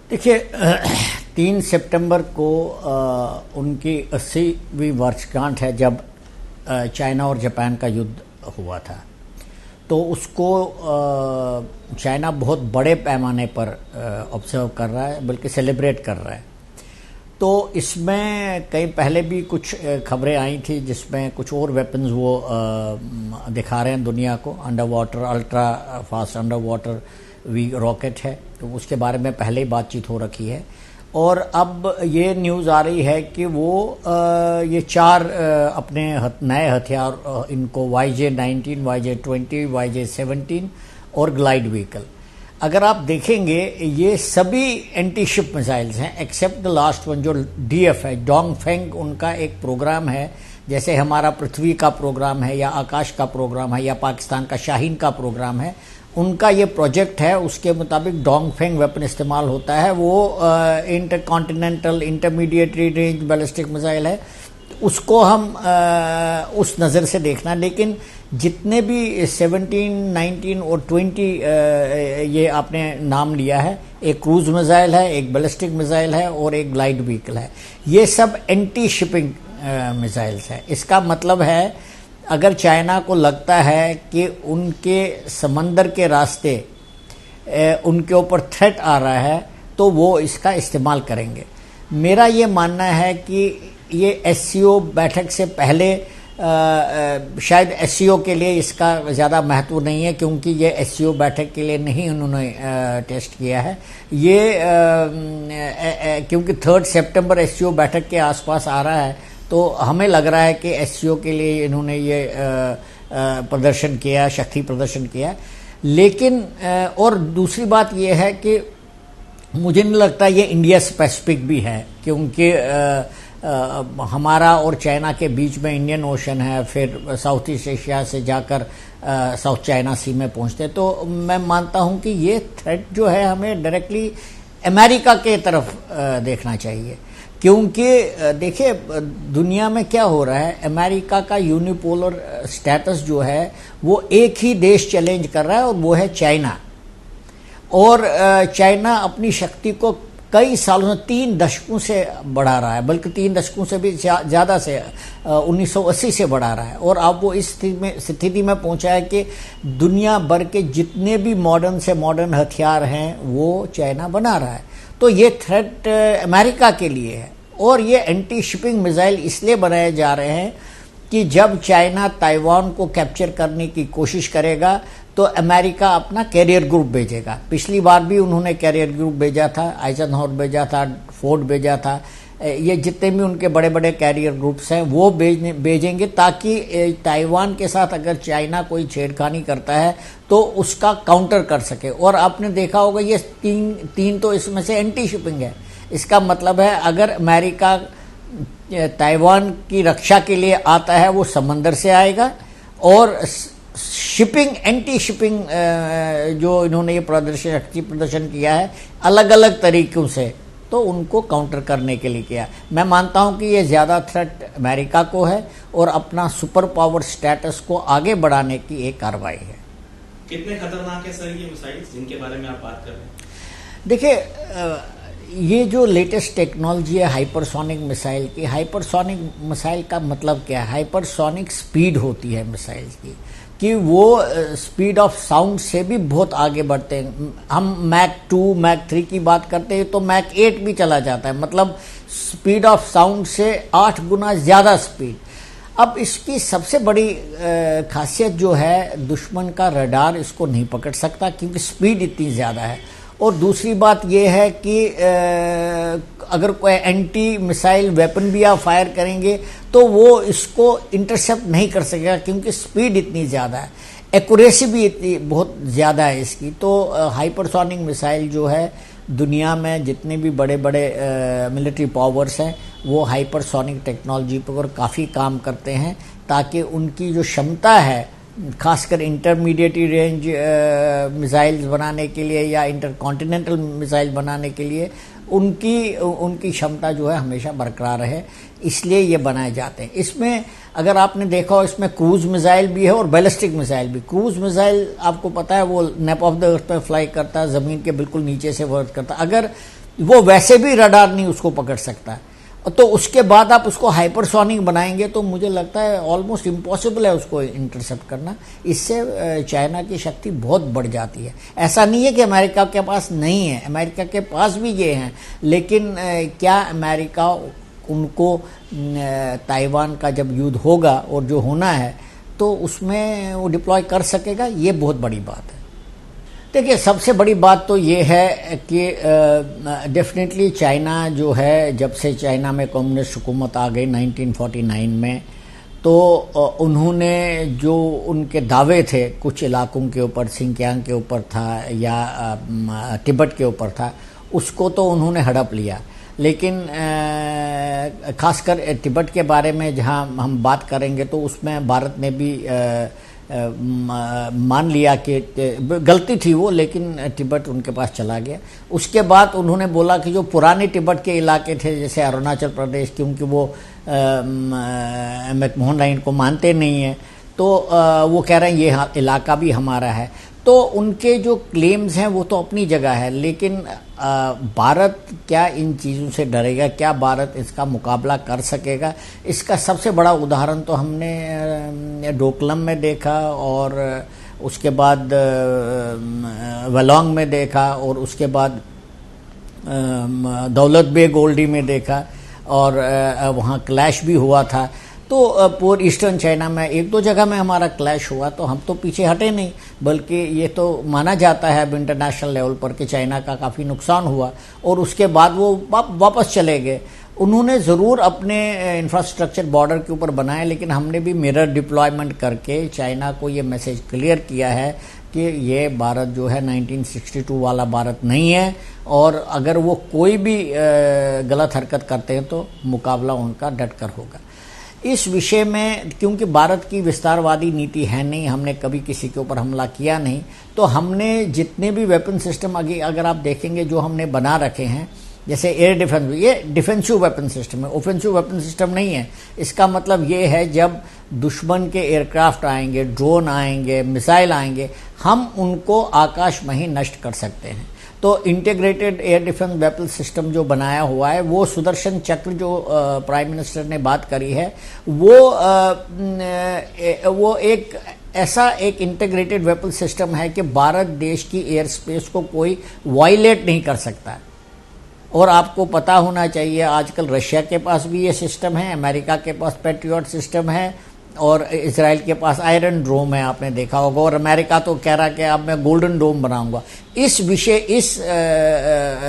देखिए 3 सितंबर को उनकी 80वीं वर्षगांठ है जब चाइना और जापान का युद्ध हुआ था। तो उसको चाइना बहुत बड़े पैमाने पर ऑब्जर्व कर रहा है, बल्कि सेलिब्रेट कर रहा है। तो इसमें कई पहले भी कुछ खबरें आई थी जिसमें कुछ और वेपन्स वो दिखा रहे हैं दुनिया को। Under water ultra fast under water rocket है, तो उसके बारे में पहले ही बातचीत हो रखी है। और अब ये न्यूज़ आ रही है कि वो ये 4 अपने नए हथियार इनको YJ-19, YJ-20, YJ-17 और ग्लाइड व्हीकल, अगर आप देखेंगे ये सभी एंटी शिप मिसाइल्स हैं एक्सेप्ट द लास्ट वन जो DF है, डोंगफेंग। उनका एक प्रोग्राम है, जैसे हमारा पृथ्वी का प्रोग्राम है या आकाश का प्रोग्राम है या पाकिस्तान का शाहीन का प्रोग्राम है, उनका ये प्रोजेक्ट है। उसके मुताबिक डोंगफेंग वेपन इस्तेमाल होता है। वो intercontinental intermediate range ballistic missile है। उसको हम उस नज़र से देखना। लेकिन जितने भी 17, 19 और 20 ये आपने नाम लिया है, एक क्रूज मिसाइल है, एक बैलिस्टिक मिसाइल है और एक ग्लाइड व्हीकल है, ये सब एंटी शिपिंग मिसाइल्स है। इसका मतलब है अगर चाइना को लगता है कि उनके समंदर के रास्ते उनके ऊपर थ्रेट आ रहा है तो वो इसका इस्तेमाल करेंगे। मेरा ये मानना है कि ये SCO बैठक से पहले शायद SCO के लिए इसका ज़्यादा महत्व नहीं है, क्योंकि ये SCO बैठक के लिए नहीं उन्होंने टेस्ट किया है ये, क्योंकि 3 सितंबर SCO बैठक के आसपास आ रहा है। तो हमें लग रहा है कि SCO के लिए इन्होंने ये प्रदर्शन किया, शक्ति प्रदर्शन किया। लेकिन और दूसरी बात ये है कि मुझे नहीं लगता ये इंडिया स्पेसिफिक भी है, क्योंकि हमारा और चाइना के बीच में इंडियन ओशन है, फिर साउथ ईस्ट एशिया से जाकर साउथ चाइना सी में पहुंचते। तो मैं मानता हूं कि ये थ्रेट जो है हमें डायरेक्टली अमेरिका के तरफ देखना चाहिए। क्योंकि देखिए दुनिया में क्या हो रहा है, अमेरिका का यूनिपोलर स्टेटस जो है वो एक ही देश चैलेंज कर रहा है और वो है चाइना। और चाइना अपनी शक्ति को कई सालों से 3 दशकों से बढ़ा रहा है, बल्कि 3 दशकों से भी ज़्यादा से 1980 से बढ़ा रहा है। और अब वो इस स्थिति में पहुंचा है कि दुनिया भर के जितने भी मॉडर्न से मॉडर्न हथियार हैं वो चाइना बना रहा है। तो ये थ्रेट अमेरिका के लिए है। और ये एंटी शिपिंग मिसाइल इसलिए बनाए जा रहे हैं कि जब चाइना ताइवान को कैप्चर करने की कोशिश करेगा तो अमेरिका अपना कैरियर ग्रुप भेजेगा। पिछली बार भी उन्होंने कैरियर ग्रुप भेजा था, आइजनहॉवर भेजा था, फोर्ड भेजा था। ये जितने भी उनके बड़े बड़े कैरियर ग्रुप्स हैं वो भेजेंगे, ताकि ताइवान के साथ अगर चाइना कोई छेड़खानी करता है तो उसका काउंटर कर सके। और आपने देखा होगा ये तीन तो इसमें से एंटी शिपिंग है। इसका मतलब है अगर अमेरिका ताइवान की रक्षा के लिए आता है वो समंदर से आएगा, और शिपिंग एंटी शिपिंग जो इन्होंने ये प्रदर्शन किया है अलग अलग तरीकों से, तो उनको काउंटर करने के लिए किया। मैं मानता हूं कि ये ज़्यादा थ्रेट अमेरिका को है और अपना सुपर पावर स्टेटस को आगे बढ़ाने की एक कार्रवाई है। कितने खतरनाक है सर ये मिसाइल्स जिनके बारे में आप बात कर रहे हैं? देखिए ये जो लेटेस्ट टेक्नोलॉजी है हाइपरसोनिक मिसाइल की, हाइपरसोनिक मिसाइल का मतलब क्या है? हाइपरसोनिक स्पीड होती है मिसाइल्स की कि वो स्पीड ऑफ साउंड से भी बहुत आगे बढ़ते हैं। हम मैक 2, मैक 3 की बात करते हैं तो मैक 8 भी चला जाता है, मतलब स्पीड ऑफ साउंड से 8 गुना ज़्यादा स्पीड। अब इसकी सबसे बड़ी खासियत जो है, दुश्मन का रडार इसको नहीं पकड़ सकता क्योंकि स्पीड इतनी ज़्यादा है। और दूसरी बात यह है कि अगर कोई एंटी मिसाइल वेपन भी आप फायर करेंगे तो वो इसको इंटरसेप्ट नहीं कर सकेगा क्योंकि स्पीड इतनी ज़्यादा है, एक्यूरेसी भी इतनी बहुत ज़्यादा है इसकी। तो हाइपरसोनिक मिसाइल जो है दुनिया में जितने भी बड़े बड़े मिलिट्री पावर्स हैं वो हाइपरसोनिक टेक्नोलॉजी पर काफ़ी काम करते हैं, ताकि उनकी जो क्षमता है खासकर इंटरमीडिएट रेंज मिसाइल्स बनाने के लिए या इंटरकॉन्टिनेंटल मिसाइल बनाने के लिए उनकी क्षमता जो है हमेशा बरकरार रहे, इसलिए ये बनाए जाते हैं। इसमें अगर आपने देखा हो इसमें क्रूज मिसाइल भी है और बैलिस्टिक मिसाइल भी। क्रूज मिसाइल आपको पता है वो नेप ऑफ द अर्थ पर फ्लाई करता है, ज़मीन के बिल्कुल नीचे से वर्क करता है। अगर वो वैसे भी रडार नहीं उसको पकड़ सकता है। तो उसके बाद आप उसको हाइपरसोनिक बनाएंगे तो मुझे लगता है ऑलमोस्ट इम्पॉसिबल है उसको इंटरसेप्ट करना। इससे चाइना की शक्ति बहुत बढ़ जाती है। ऐसा नहीं है कि अमेरिका के पास नहीं है, अमेरिका के पास भी ये हैं, लेकिन क्या अमेरिका उनको ताइवान का जब युद्ध होगा और जो होना है तो उसमें वो डिप्लॉय कर सकेगा, ये बहुत बड़ी बात है। देखिए, सबसे बड़ी बात तो ये है कि डेफिनेटली चाइना जो है, जब से चाइना में कम्युनिस्ट हुकूमत आ गई 1949 में, तो उन्होंने जो उनके दावे थे कुछ इलाकों के ऊपर, सिंकियांग के ऊपर था या तिब्बत के ऊपर था, उसको तो उन्होंने हड़प लिया। लेकिन खासकर तिब्बत के बारे में जहां हम बात करेंगे तो उसमें भारत ने भी मान लिया कि गलती थी वो, लेकिन तिब्बत उनके पास चला गया। उसके बाद उन्होंने बोला कि जो पुराने तिब्बत के इलाके थे जैसे अरुणाचल प्रदेश, क्योंकि वो मैकमोहन लाइन को मानते नहीं है, तो वो कह रहे हैं ये इलाका भी हमारा है। तो उनके जो क्लेम्स हैं वो तो अपनी जगह है, लेकिन भारत क्या इन चीज़ों से डरेगा? क्या भारत इसका मुकाबला कर सकेगा? इसका सबसे बड़ा उदाहरण तो हमने डोकलम में देखा, और उसके बाद वेलोंग में देखा, और उसके बाद दौलत बेग ओल्डी में देखा, और वहाँ क्लैश भी हुआ था। तो पूर्व ईस्टर्न चाइना में एक दो जगह में हमारा क्लैश हुआ, तो हम तो पीछे हटे नहीं, बल्कि ये तो माना जाता है अब इंटरनेशनल लेवल पर कि चाइना का काफ़ी नुकसान हुआ, और उसके बाद वो वापस चले गए। उन्होंने ज़रूर अपने इंफ्रास्ट्रक्चर बॉर्डर के ऊपर बनाए, लेकिन हमने भी मिरर डिप्लॉयमेंट करके चाइना को ये मैसेज क्लियर किया है कि ये भारत जो है 1962 वाला भारत नहीं है, और अगर वो कोई भी गलत हरकत करते हैं तो मुकाबला उनका डटकर होगा। इस विषय में क्योंकि भारत की विस्तारवादी नीति है नहीं, हमने कभी किसी के ऊपर हमला किया नहीं, तो हमने जितने भी वेपन सिस्टम अगर आप देखेंगे जो हमने बना रखे हैं, जैसे एयर डिफेंस, ये डिफेंसिव वेपन सिस्टम है, ऑफेंसिव वेपन सिस्टम नहीं है। इसका मतलब ये है जब दुश्मन के एयरक्राफ्ट आएंगे, ड्रोन आएंगे, मिसाइल आएंगे, हम उनको आकाश में ही नष्ट कर सकते हैं। तो integrated air defence weapon system जो बनाया हुआ है, वो सुदर्शन चक्र जो प्राइम मिनिस्टर ने बात करी है, वो एक ऐसा एक इंटीग्रेटेड वेपन सिस्टम है कि भारत देश की एयर स्पेस को कोई वायलेट नहीं कर सकता है। और आपको पता होना चाहिए आजकल रशिया के पास भी ये सिस्टम है, अमेरिका के पास पैट्रियट सिस्टम है, और इजराइल के पास आयरन डोम है, आपने देखा होगा, और अमेरिका तो कह रहा कि अब मैं गोल्डन डोम बनाऊंगा। इस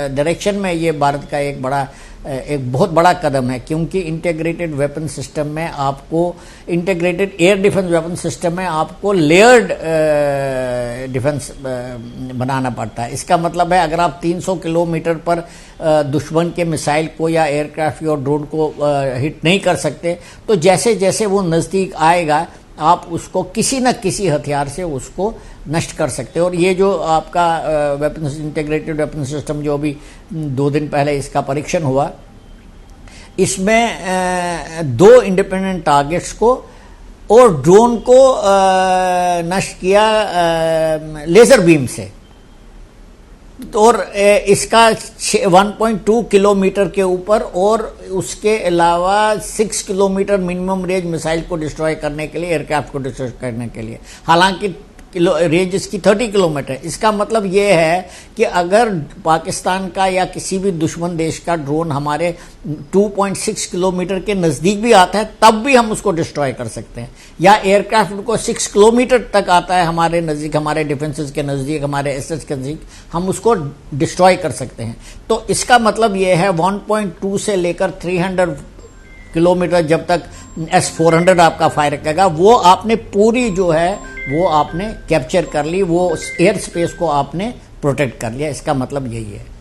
डायरेक्शन में ये भारत का एक बहुत बड़ा कदम है, क्योंकि इंटीग्रेटेड वेपन सिस्टम में आपको, integrated air defence weapon system में आपको लेयर्ड डिफेंस बनाना पड़ता है। इसका मतलब है अगर आप 300 किलोमीटर पर दुश्मन के मिसाइल को या एयरक्राफ्ट या ड्रोन को हिट नहीं कर सकते, तो जैसे जैसे वो नज़दीक आएगा आप उसको किसी न किसी हथियार से उसको नष्ट कर सकते हो। और ये जो आपका वेपन इंटीग्रेटेड वेपन सिस्टम जो अभी 2 दिन पहले इसका परीक्षण हुआ, इसमें 2 इंडिपेंडेंट टारगेट्स को और ड्रोन को नष्ट किया लेजर बीम से, और इसका 1.2 किलोमीटर के ऊपर, और उसके अलावा 6 किलोमीटर मिनिमम रेंज मिसाइल को डिस्ट्रॉय करने के लिए, एयरक्राफ्ट को डिस्ट्रॉय करने के लिए। हालांकि रेंज इसकी 30 किलोमीटर। इसका मतलब ये है कि अगर पाकिस्तान का या किसी भी दुश्मन देश का ड्रोन हमारे 2.6 किलोमीटर के नज़दीक भी आता है, तब भी हम उसको डिस्ट्रॉय कर सकते हैं। या एयरक्राफ्ट को 6 किलोमीटर तक आता है हमारे नज़दीक, हमारे डिफेंसेस के नज़दीक, हमारे एसेट्स के नज़दीक, हम उसको डिस्ट्रॉय कर सकते हैं। तो इसका मतलब ये है 1.2 से लेकर 300 किलोमीटर जब तक S-400 आपका फायर करेगा, वो आपने पूरी जो है वो आपने कैप्चर कर ली, वो एयर स्पेस को आपने प्रोटेक्ट कर लिया। इसका मतलब यही है।